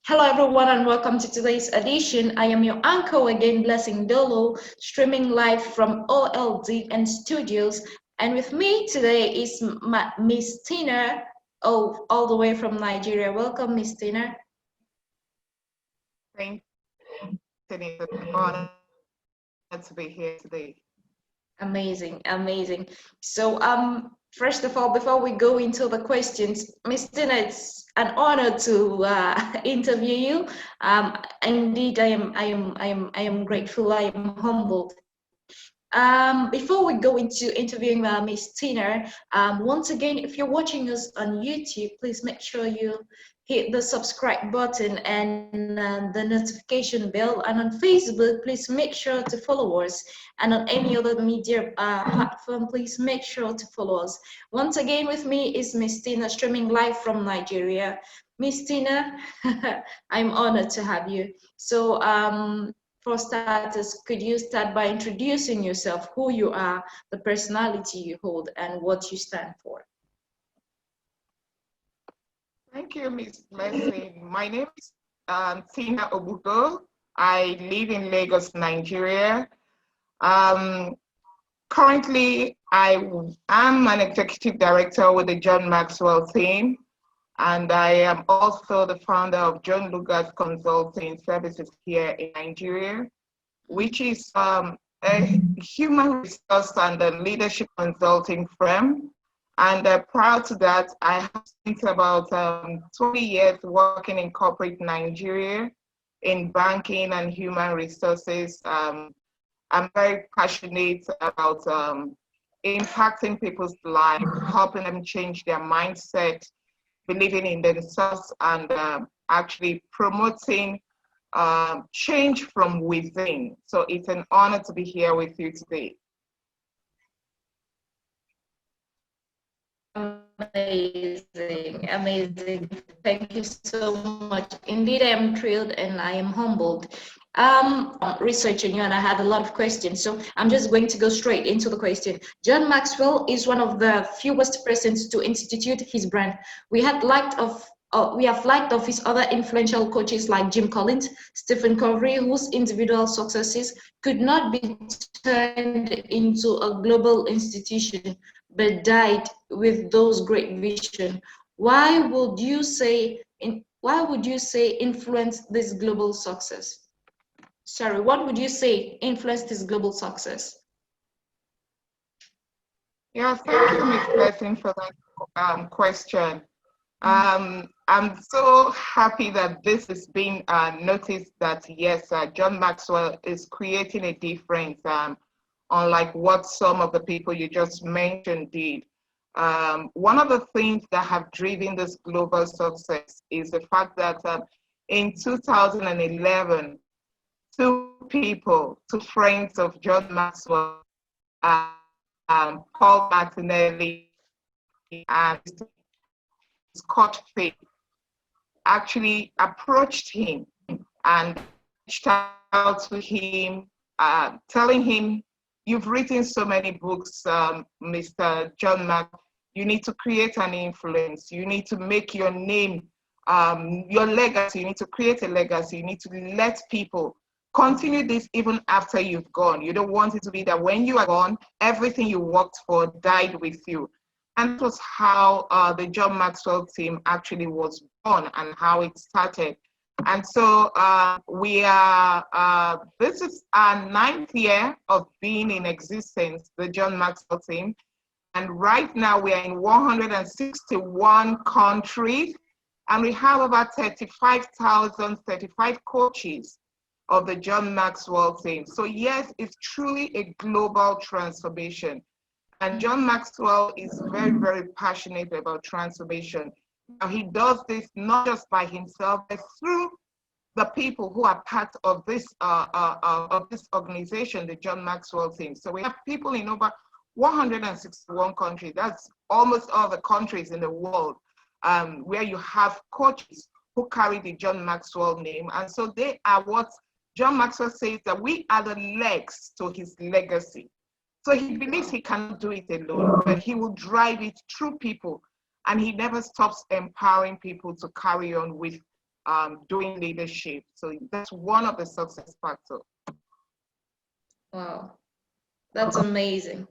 Hello, everyone, and welcome to today's edition. I am your anchor again, Blessing Dolo, streaming live from OLDN Studios. And with me today is Miss Teena, all the way from Nigeria. Welcome, Miss Teena. Thank you. It's an honor to be here today. Amazing, amazing. So, first of all, before we go into the questions, Miss Tina, it's an honor to interview you. Indeed, I am grateful. I am humbled. Before we go into interviewing Miss Tina, once again, if you're watching us on YouTube, please make sure you hit the subscribe button and the notification bell. And on Facebook, please make sure to follow us. And on any other media platform, please make sure to follow us. Once again, with me is Miss Tina, streaming live from Nigeria. Miss Tina, I'm honored to have you. So, for starters, could you start by introducing yourself, who you are, the personality you hold, and what you stand for? Thank you, Miss Blessing. My name is Teena Ogbugoh. I live in Lagos, Nigeria. Currently, I am an executive director with the John Maxwell team, and I am also the founder of John Lucas Consulting Services here in Nigeria, which is a human resource and a leadership consulting firm. And prior to that, I have spent about 20 years working in corporate Nigeria in banking and human resources. I'm very passionate about impacting people's lives, helping them change their mindset, believing in themselves, and actually promoting change from within. So it's an honor to be here with you today. Amazing, amazing. Thank you so much. Indeed, I am thrilled and I am humbled. Researching you, and I had a lot of questions, so I'm just going to go straight into the question. John Maxwell is one of the fewest persons to institute his brand. We have liked of his other influential coaches like Jim Collins, Stephen Covey, whose individual successes could not be turned into a global institution, but died with those great vision. Why would you say influence this global success? Sorry, what would you say influenced this global success? Yeah, thank you, Ms. Blessing, for that question. I'm so happy that this is being noticed, that yes, John Maxwell is creating a difference, unlike what some of the people you just mentioned did. One of the things that have driven this global success is the fact that in 2011, two friends of John Maxwell, Paul Martinelli and Scott Faith, actually approached him and reached out to him, telling him, "You've written so many books, Mr. John Mack. You need to create an influence. You need to make your name, your legacy. You need to create a legacy. You need to let people continue this even after you've gone. You don't want it to be that when you are gone, everything you worked for died with you." And that was how the John Maxwell team actually was born and how it started. And so this is our 9th year of being in existence, the John Maxwell team. And right now we are in 161 countries, and we have about 35 coaches of the John Maxwell team. So yes, it's truly a global transformation. And John Maxwell is very, very passionate about transformation. Now, he does this not just by himself, but through the people who are part of this organization, the John Maxwell team. So we have people in over 161 countries. That's almost all the countries in the world where you have coaches who carry the John Maxwell name. And so they are what John Maxwell says, that we are the legs to his legacy. So he believes he cannot do it alone, but he will drive it through people. And he never stops empowering people to carry on with doing leadership. So that's one of the success factors. Wow, that's amazing.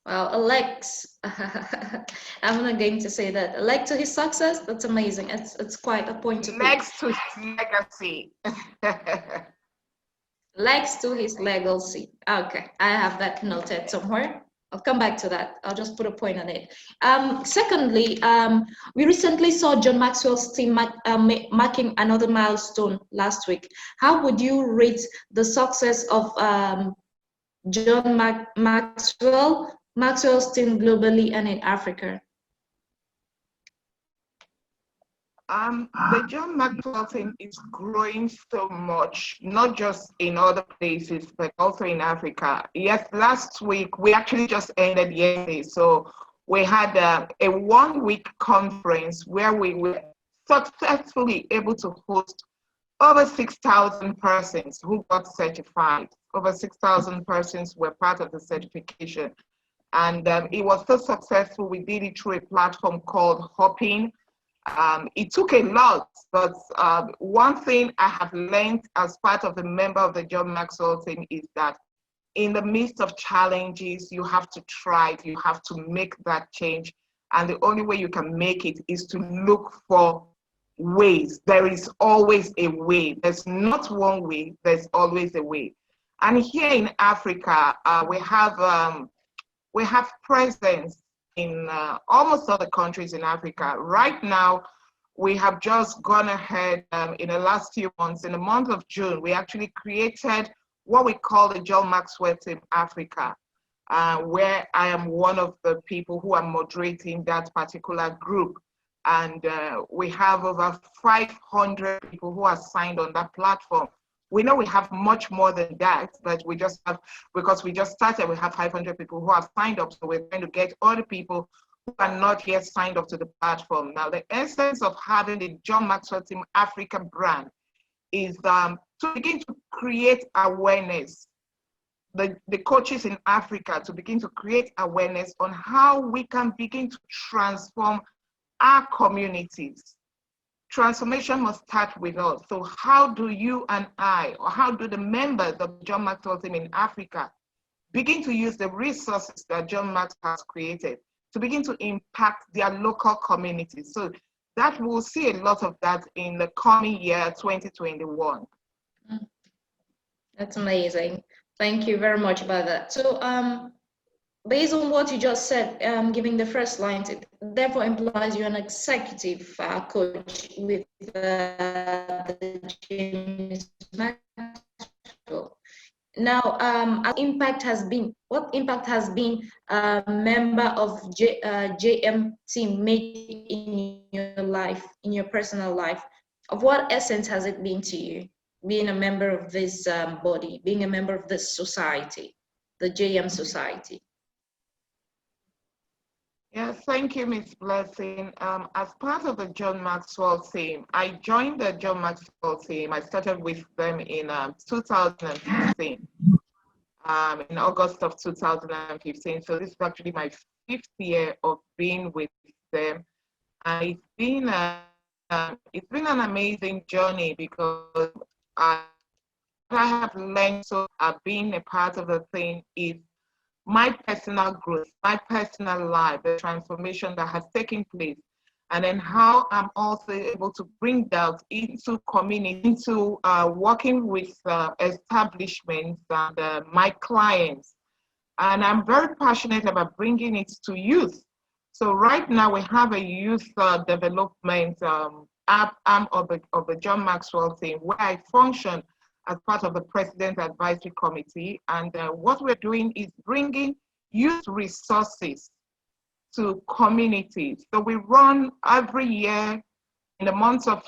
Well, Alex, I'm not going to say that. Alex to his success, that's amazing. It's quite a point to pick. Next to his legacy. Legs to his legacy. Okay, I have that noted somewhere. I'll come back to that. I'll just put a point on it. Secondly, we recently saw John Maxwell's team marking another milestone last week. How would you rate the success of John Maxwell's team globally and in Africa? The John Maxwell team is growing so much, not just in other places, but also in Africa. Yes, last week, we actually just ended yesterday. So we had a 1-week conference where we were successfully able to host over 6,000 persons who got certified. Over 6,000 persons were part of the certification. And it was so successful, we did it through a platform called Hopping. It took a lot, but one thing I have learned as part of the member of the John Maxwell team is that in the midst of challenges, you have to try, you have to make that change. And the only way you can make it is to look for ways. There is always a way. There's not one way, there's always a way. And here in Africa, we have presence in almost all the countries in Africa. Right now, we have just gone ahead in the last few months. In the month of June, we actually created what we call the John Maxwell Team Africa, where I am one of the people who are moderating that particular group. And we have over 500 people who are signed on that platform. We know we have much more than that, but we just have, because we just started, we have 500 people who have signed up. So we're trying to get other people who are not yet signed up to the platform. Now, the essence of having the John Maxwell Team Africa brand is to begin to create awareness. The coaches in Africa to begin to create awareness on how we can begin to transform our communities. Transformation must start with us. So how do you and I, or how do the members of John Maxwell team in Africa begin to use the resources that John Maxwell has created to begin to impact their local communities? So that we'll see a lot of that in the coming year, 2021. That's amazing. Thank you very much about that. So based on what you just said, giving the first lines, it therefore implies you're an executive coach with the James Maxwell. Now, what impact has been a member of JM team making in your life, in your personal life? Of what essence has it been to you, being a member of this body, being a member of this society, the JM society? Yes, thank you, Ms. Blessing. As part of the John Maxwell team, I joined the John Maxwell team. I started with them in 2015, in August of 2015. So this is actually my 5th year of being with them. And it's been an amazing journey because I have learned being a part of the thing is my personal growth, my personal life, the transformation that has taken place, and then how I'm also able to bring that into community, into working with establishments and my clients. And I'm very passionate about bringing it to youth. So right now we have a youth development arm of the John Maxwell team where I function as part of the President Advisory Committee. And what we're doing is bringing youth resources to communities. So we run every year in the months of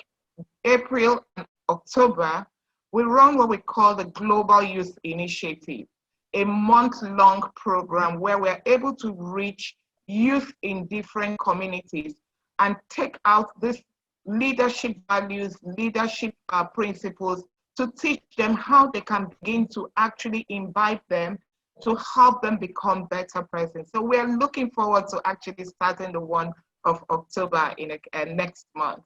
April and October, we run what we call the Global Youth Initiative, a month-long program where we're able to reach youth in different communities and take out these leadership values, leadership principles, to teach them how they can begin to actually imbibe them to help them become better persons. So we're looking forward to actually starting the one of October in next month.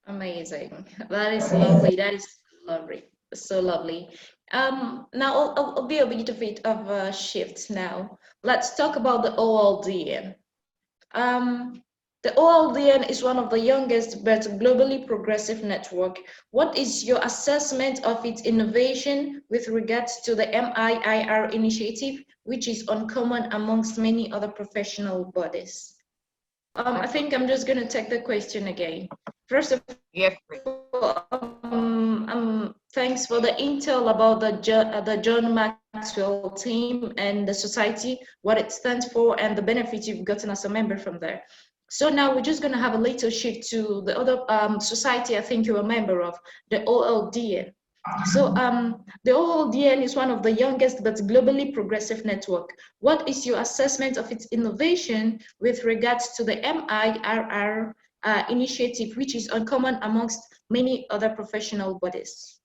Amazing. That is lovely. That is lovely. So lovely. Now I'll be a bit of a shift now. Let's talk about the OLDN. The OLDN is one of the youngest but globally progressive network. What is your assessment of its innovation with regards to the MIIR initiative, which is uncommon amongst many other professional bodies? I think I'm just going to take the question again. First of Yes. all, thanks for the intel about the John Maxwell team and the society, what it stands for, and the benefits you've gotten as a member from there. So now we're just going to have a little shift to the other society I think you're a member of, the OLDN. So the OLDN is one of the youngest but globally progressive network. What is your assessment of its innovation with regards to the MIRR initiative, which is uncommon amongst many other professional bodies?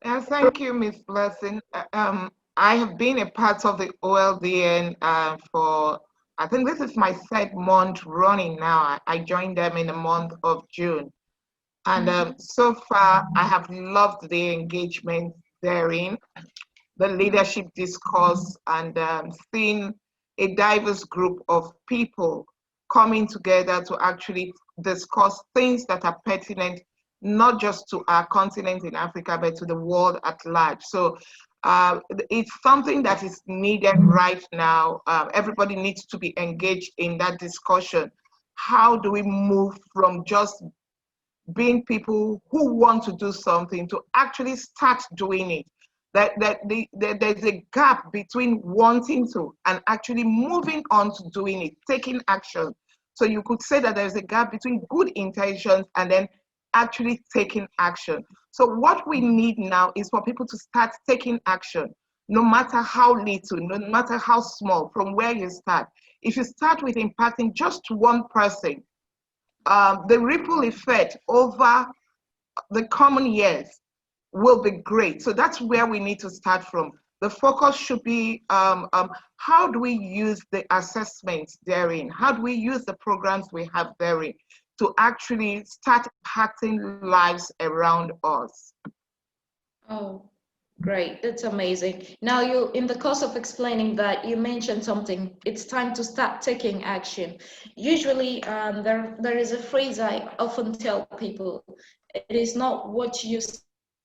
Thank you, Ms. Blessing. I have been a part of the OLDN for, I think this is my third month running now. I joined them in the month of June. And so far, I have loved the engagement therein, the leadership discourse, and seeing a diverse group of people coming together to actually discuss things that are pertinent not just to our continent in Africa, but to the world at large. So it's something that is needed right now. Everybody needs to be engaged in that discussion. How do we move from just being people who want to do something to actually start doing it? There's a gap between wanting to and actually moving on to doing it, taking action. So you could say that there's a gap between good intentions and then actually taking action. So what we need now is for people to start taking action, no matter how little, no matter how small, from where you start. If you start with impacting just one person, the ripple effect over the coming years will be great. So that's where we need to start from. The focus should be how do we use the assessments therein? How do we use the programs we have therein to actually start impacting lives around us? Oh, great. That's amazing. Now, you, in the course of explaining that, you mentioned something. It's time to start taking action. Usually, there is a phrase I often tell people. It is not what you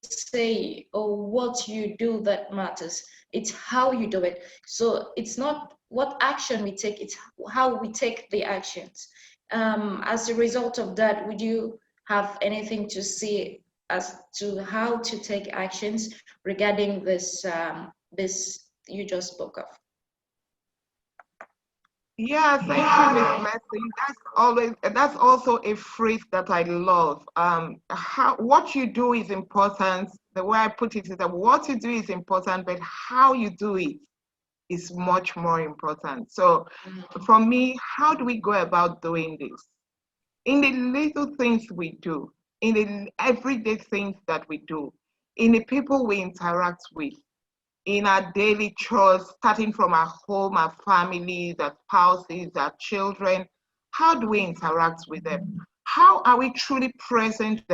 say or what you do that matters. It's how you do it. So it's not what action we take, it's how we take the actions. As a result of that, would you have anything to say as to how to take actions regarding this you just spoke of? Yeah, thank you, Miss Blessing. That's also a phrase that I love. What you do is important. The way I put it is that what you do is important, but how you do it is much more important. So for me, how do we go about doing this? In the little things we do, in the everyday things that we do, in the people we interact with, in our daily chores, starting from our home, our families, our spouses, our children. How do we interact with them? How are we truly present to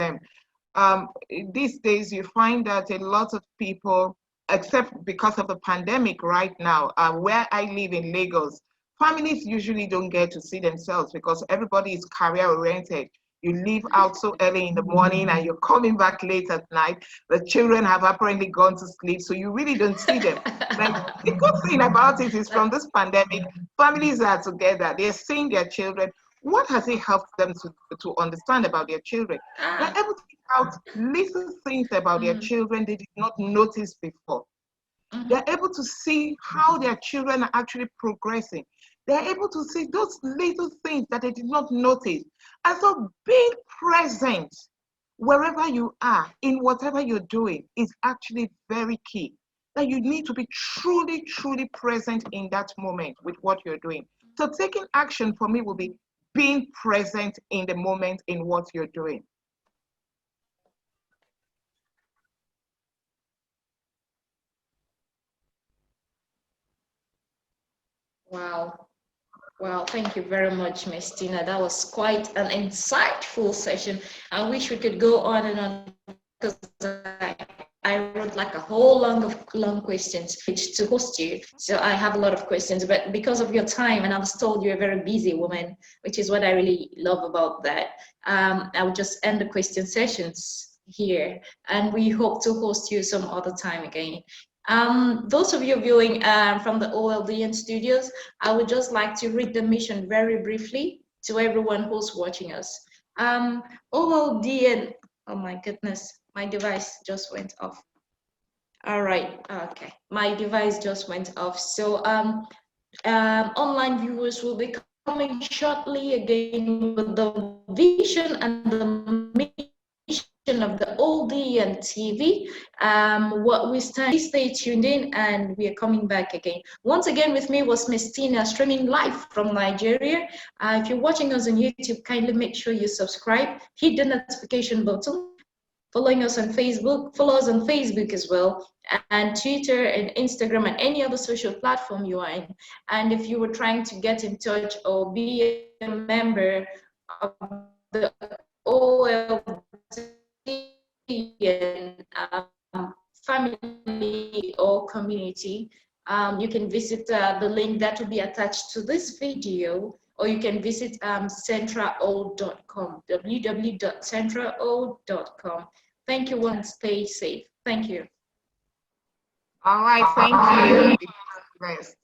them? These days, you find that a lot of people, except because of the pandemic right now, where I live in Lagos, families usually don't get to see themselves because everybody is career oriented. You leave out so early in the morning and you're coming back late at night. The children have apparently gone to sleep, so you really don't see them. But the good thing about it is from this pandemic, families are together. They're seeing their children. What has it helped them to understand about their children? They're able to pick out little things about their children they did not notice before. They're able to see how their children are actually progressing. They're able to see those little things that they did not notice. And so being present wherever you are, in whatever you're doing, is actually very key. That you need to be truly, truly present in that moment with what you're doing. So taking action for me will be being present in the moment in what you're doing. Wow. Wow, thank you very much, Miss Tina. That was quite an insightful session. I wish we could go on and on because I wrote like a whole long questions to host you. So I have a lot of questions, but because of your time, and I was told you're a very busy woman, which is what I really love about that. I would just end the question sessions here, and we hope to host you some other time again. Those of you viewing from the OLDN studios, I would just like to read the mission very briefly to everyone who's watching us. OLDN, oh my goodness, my device just went off. All right, okay, my device just went off. So online viewers will be coming shortly again with the vision and the mission of the OLDN TV. What we stand, please stay tuned in, and we are coming back again. Once again, with me was Miss Tina, streaming live from Nigeria. If you're watching us on YouTube, kindly make sure you subscribe, hit the notification button, following us on Facebook, follow us on Facebook as well, and Twitter and Instagram and any other social platform you are in. And if you were trying to get in touch or be a member of the OLDN family or community, you can visit the link that will be attached to this video, or you can visit centraold.com, www.centraold.com. Thank you and stay safe. Thank you. All right, thank you. Blessed.